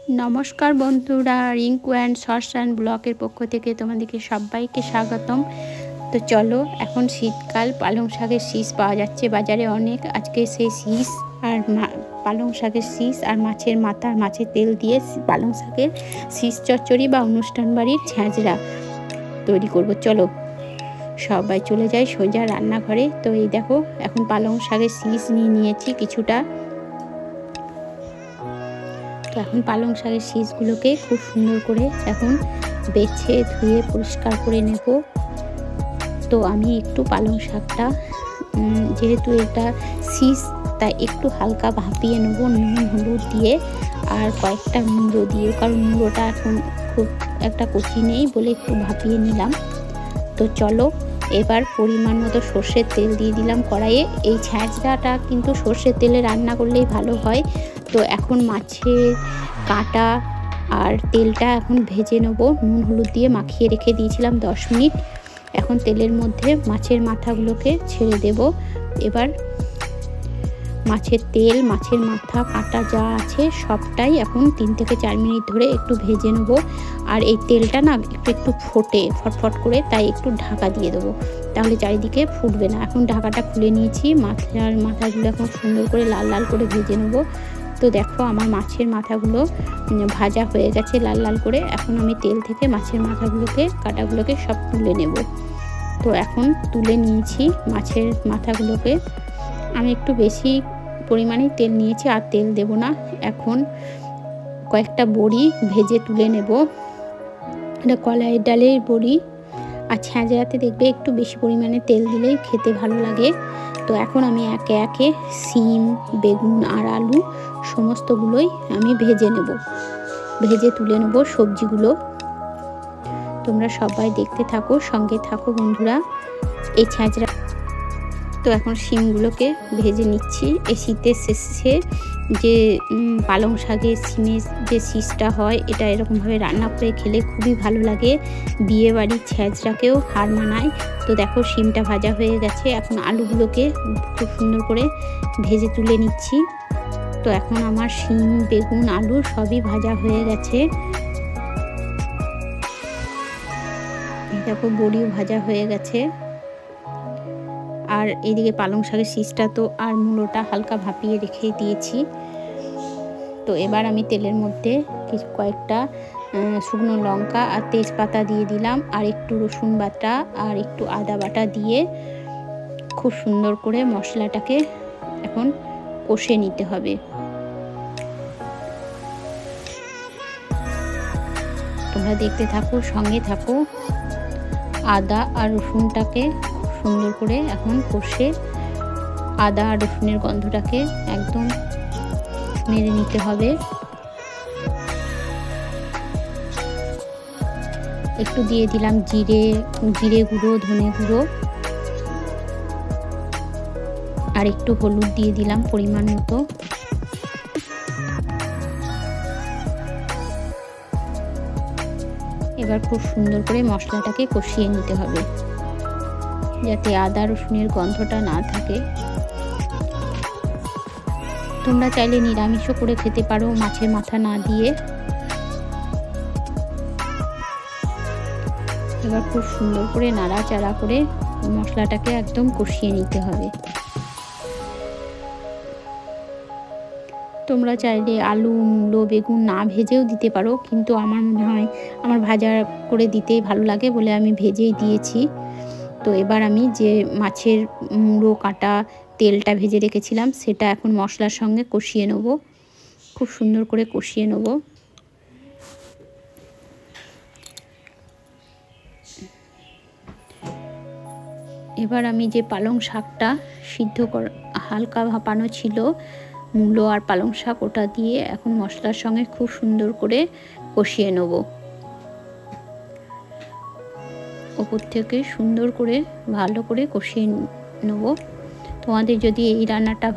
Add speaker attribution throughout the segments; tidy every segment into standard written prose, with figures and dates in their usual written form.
Speaker 1: नमस्कार बंधुरा Rinku and shirts and blogger पक्ष থেকে তোমাদেরকে সবাইকে স্বাগতম। তো চলো এখন শীতকাল পালং শাকের শীষ পাওয়া যাচ্ছে বাজারে অনেক। আজকে সেই শীষ আর পালং শাকের শীষ আর মাছের মাথা মাছের তেল দিয়ে পালং শাকের শীষ চচ্চড়ি বা অনুষ্ঠান বাড়ির ছেঁচড়া তৈরি করব। চলো সবাই চলে যাই সোজা রান্নাঘরে। তো এই দেখো এখন পালং শাকের শীষ নিয়েছি কিছুটা। এখন পালং শাকের শীষগুলোকে খুব সুন্দর করে এখন বেছে ধুয়ে পরিষ্কার করে নেব। তো আমি একটু পালং শাকটা যেহেতু এটা শীষ তাই একটু হালকা ভাপিয়ে নেব নুন হলুদ দিয়ে আর কয়েকটা মুড়ো দিয়ে, কারণ মুড়োটা এখন খুব একটা কচি নেই বলে একটু ভাপিয়ে নিলাম। তো চলো এবার পরিমাণ মতো সর্ষের তেল দিয়ে দিলাম কড়াইয়ে। এই ছেঁচড়াটা কিন্তু সর্ষের তেলে রান্না করলেই ভালো হয়। তো এখন মাছের কাঁটা আর তেলটা এখন ভেজে নেব, নুন হলুদ দিয়ে মাখিয়ে রেখে দিয়েছিলাম 10 মিনিট। এখন তেলের মধ্যে মাছের মাথাগুলোকে ছেড়ে দেব। এবার মাছের তেল মাছের মাথা কাঁটা যা আছে সবটাই এখন 3 থেকে 4 মিনিট ধরে একটু ভেজে নেব। আর এই তেলটা না একটু ফোটে ফটফট করে, তাই একটু ঢাকা দিয়ে দেবো, তাহলে চারিদিকে ফুটবে না। এখন ঢাকাটা খুলে নিয়েছি, মাথাগুলো এখন সুন্দর করে লাল লাল করে ভেজে নেব। তো দেখো আমার মাছের মাথাগুলো ভাজা হয়ে গেছে লাল লাল করে। এখন আমি তেল থেকে মাছের মাথাগুলোকে কাঁটাগুলোকে সব তুলে নেব। তো এখন তুলে নিয়েছি মাছের মাথাগুলোকে। আমি একটু বেশি পরিমাণে তেল নিয়েছি, আর তেল দেব না। এখন কয়েকটা বড়ি ভেজে তুলে নেব। এটা কলাইয়ের ডালের বড়ি, আর ছেঁচড়াতে দেখবে একটু বেশি পরিমাণে তেল দিলেই খেতে ভালো লাগে। তো এখন আমি একে একে সিম বেগুন আর আলু সমস্তগুলোই আমি ভেজে নেব, ভেজে তুলে নেব সবজিগুলো। তোমরা সবাই দেখতে থাকো, সঙ্গে থাকো বন্ধুরা এই ছেঁচড়া। তো এখন শিমগুলোকে ভেজে নিচ্ছি। এই শীতের শেষে যে পালং শাকের শিমের যে শীষটা হয় এটা এরকমভাবে রান্না করে খেলে খুবই ভালো লাগে, বিয়ে বাড়ির ছেঁচড়াকেও হার মানায়। তো দেখো শিমটা ভাজা হয়ে গেছে, এখন আলুগুলোকে খুব সুন্দর করে ভেজে তুলে নিচ্ছি। তো এখন আমার শিম বেগুন আলু সবই ভাজা হয়ে গেছে। দেখো বড়িও ভাজা হয়ে গেছে। আর এইদিকে পালং শাকের শীষটা তো আর মূলোটা হালকা ভাপিয়ে রেখে দিয়েছি। তো এবার আমি তেলের মধ্যে কয়েকটা শুকনো লঙ্কা আর তেজপাতা দিয়ে দিলাম, আর একটু রসুন বাটা আর একটু আদা বাটা দিয়ে খুব সুন্দর করে মশলাটাকে এখন কষে নিতে হবে। তোমরা দেখতে থাকো, সঙ্গে থাকো। আদা আর রসুনটাকে সুন্দর করে এখন কষে আদা আর রসুনের গন্ধটাকে একদম মেরে নিতে হবে। একটু দিয়ে দিলাম জিরে গুঁড়ো ধনে গুঁড়ো আর একটু হলুদ দিয়ে দিলাম পরিমাণ মতো। এবার খুব সুন্দর করে মশলাটাকে কষিয়ে নিতে হবে যাতে আদা রসুনের গন্ধটা না থাকে। তোমরা চাইলে নিরামিষও করে খেতে পারো মাছের মাথা না দিয়ে। এবার খুব সুন্দর করে নাড়াচাড়া করে মশলাটাকে একদম কষিয়ে নিতে হবে। তোমরা চাইলে আলু মূলো বেগুন না ভেজেও দিতে পারো, কিন্তু আমার মনে হয় আমার ভাজা করে দিতেই ভালো লাগে বলে আমি ভেজেই দিয়েছি। তো এবার আমি যে মাছের মুড়ো কাটা তেলটা ভেজে রেখেছিলাম সেটা এখন মশলার সঙ্গে কষিয়ে নেব, খুব সুন্দর করে কষিয়ে নেব। এবার আমি যে পালং শাকটা সিদ্ধ হালকা ভাপানো ছিল মূলো আর পালং শাক, ওটা দিয়ে এখন মশলার সঙ্গে খুব সুন্দর করে কষিয়ে নেব। ওপর থেকে সুন্দর করে ভালো করে কষিয়ে নেব। তোমাদের যদি এই রান্নাটা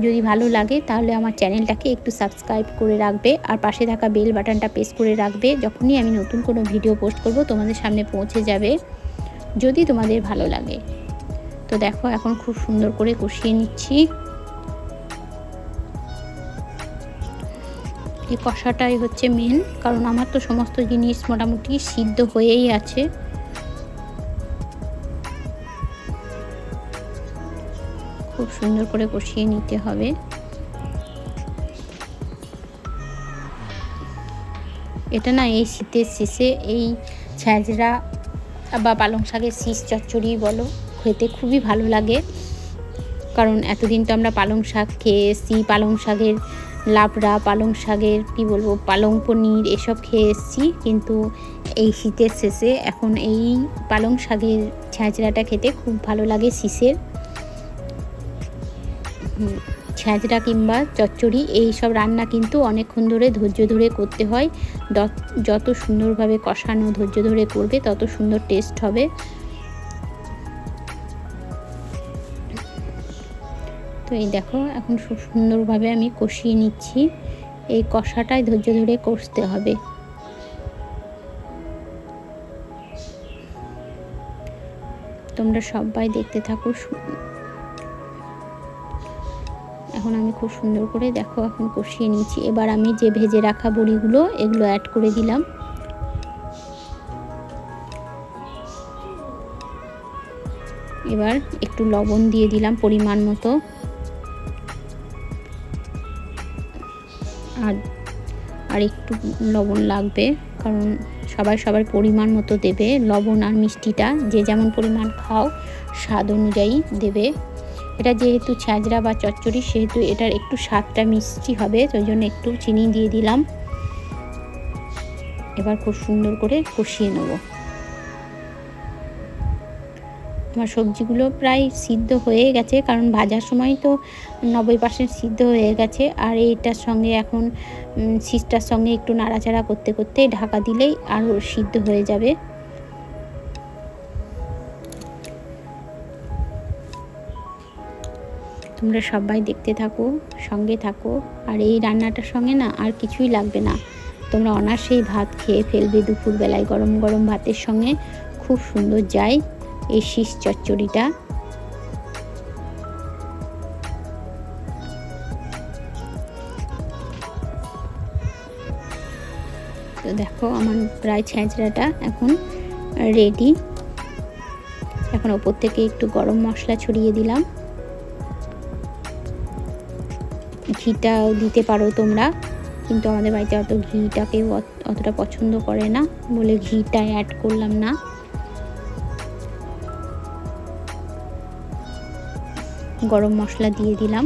Speaker 1: যদি ভালো লাগে তাহলে আমার চ্যানেলটাকে একটু সাবস্ক্রাইব করে রাখবে, আর পাশে থাকা বেল বাটনটা প্রেস করে রাখবে। যখনই আমি নতুন কোনো ভিডিও পোস্ট করব তোমাদের সামনে পৌঁছে যাবে যদি তোমাদের ভালো লাগে। তো দেখো এখন খুব সুন্দর করে কষিয়ে নিচ্ছি। এই কষাটাই হচ্ছে মেন, কারণ আমার তো সমস্ত জিনিস মোটামুটি সিদ্ধ হয়েই আছে। খুব সুন্দর করে কষিয়ে নিতে হবে। এটা না এই শীতের শেষে এই ছ্যাঁচড়া বা পালং শাকের শীষ চচ্চড়ি বলো, খেতে খুবই ভালো লাগে। কারণ এতদিন তো আমরা পালং শাক খেয়ে এসেছি, পালং শাকের লাবড়া, পালং শাকের কী বলবো, পালং পনির এসব খেয়ে এসেছি, কিন্তু এই শীতের শেষে এখন এই পালং শাকের ছ্যাঁচড়াটা খেতে খুব ভালো লাগে। শীষের ছ্যাঁচড়া কিংবা চচ্চড়ি এই সব রান্না কিন্তু অনেকক্ষণ ধরে ধৈর্য ধরে করতে হয়। যত সুন্দরভাবে কষানো ধৈর্য ধরে করবে তত সুন্দর টেস্ট হবে। তো এই দেখো এখন খুব সুন্দরভাবে আমি কষিয়ে নিচ্ছি। এই কষাটাই ধৈর্য ধরে কষতে হবে। তোমরা সবাই দেখতে থাকো। এখন আমি খুব সুন্দর করে দেখো এখন কষিয়ে নিচ্ছি। এবার আমি যে ভেজে রাখা বড়িগুলো এগুলো অ্যাড করে দিলাম। এবার একটু লবণ দিয়ে দিলাম পরিমাণ মতো। আর একটু লবণ লাগবে, কারণ সবার পরিমাণ মতো দেবে লবণ আর মিষ্টিটা, যে যেমন পরিমাণ খাও স্বাদ অনুযায়ী দেবে। এটা যেহেতু ছ্যাঁচড়া বা চচ্চড়ি সেহেতু এটার একটু স্বাদটা মিষ্টি হবে, তো ওই জন্য একটু চিনি দিয়ে দিলাম। এবার খুব সুন্দর করে কষিয়ে নেব। আমার সবজিগুলো প্রায় সিদ্ধ হয়ে গেছে, কারণ ভাজার সময় তো 90% সিদ্ধ হয়ে গেছে। আর এইটার সঙ্গে এখন শীষটার সঙ্গে একটু নাড়াচাড়া করতে করতে ঢাকা দিলেই আরও সিদ্ধ হয়ে যাবে। তোমরা সবাই দেখতে থাকো, সঙ্গে থাকো। আর এই রান্নাটার সঙ্গে না আর কিছুই লাগবে না, তোমরা অনায়াসেই ভাত খেয়ে ফেলবে। দুপুরবেলায় গরম গরম ভাতের সঙ্গে খুব সুন্দর যায় এই শীষ চচ্চড়িটা। তো দেখো আমার প্রায় ছ্যাঁচড়াটা এখন রেডি। এখন ওপর থেকে একটু গরম মশলা ছড়িয়ে দিলাম। ঘিটাও দিতে পারো তোমরা, কিন্তু আমাদের বাড়িতে অত ঘিটাকেও অতটা পছন্দ করে না বলে ঘিটা অ্যাড করলাম না। গরম মশলা দিয়ে দিলাম।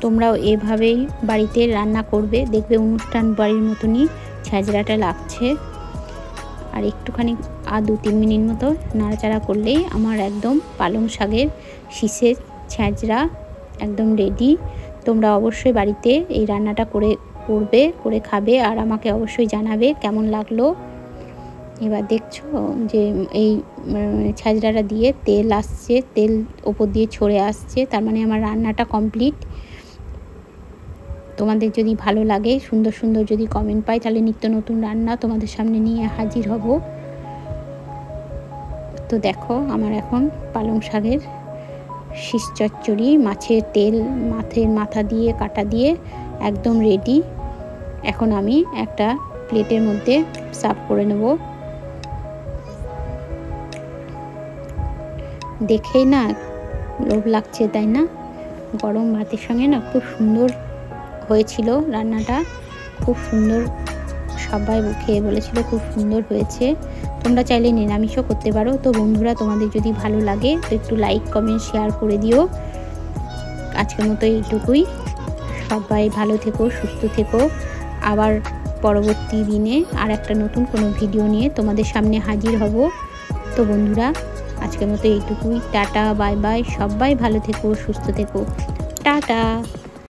Speaker 1: তোমরাও এভাবেই বাড়িতে রান্না করবে, দেখবে অনুষ্ঠান বাড়ির মতনই ছ্যাঁচড়াটা লাগছে। আর একটুখানি 2-3 মিনিট মতো নাড়াচাড়া করলেই আমার একদম পালং শাকের শীষের ছ্যাঁচড়া একদম রেডি। তোমরা অবশ্যই বাড়িতে এই রান্নাটা করে খাবে, আর আমাকে অবশ্যই জানাবে কেমন লাগলো। এবার দেখছো যে এই ছ্যাঁচড়াটা দিয়ে তেল আসছে, তেল ওপর দিয়ে ছড়ে আসছে, তার মানে আমার রান্নাটা কমপ্লিট। তোমাদের যদি ভালো লাগে, সুন্দর সুন্দর যদি কমেন্ট পাই, তাহলে নিত্য নতুন রান্না তোমাদের সামনে নিয়ে হাজির হব। তো দেখো আমার এখন পালং শাকের শীষ চচ্চড়ি, মাছের তেল মাথা দিয়ে কাটা দিয়ে একদম রেডি। এখন আমি একটা প্লেটের মধ্যে সার্ভ করে নেব। দেখেই না লোভ লাগছে, তাই না? গরম ভাতের সঙ্গে না খুব সুন্দর হয়েছিল রান্নাটা, খুব সুন্দর। সবাই খেয়ে বলেছিল খুব সুন্দর হয়েছে। তোমরা চাইলে নিরামিষও করতে পারো। তো বন্ধুরা, তোমাদের যদি ভালো লাগে তো একটু লাইক কমেন্ট শেয়ার করে দিও। আজকের মতো এইটুকুই। সবাই ভালো থেকো, সুস্থ থেকো। আবার পরবর্তী দিনে আর একটা নতুন কোনো ভিডিও নিয়ে তোমাদের সামনে হাজির হব। তো বন্ধুরা, আজকের মতো এইটুকুই। Tata, bye bye. সবাই ভালো থেকো, সুস্থ থেকো। টাটা।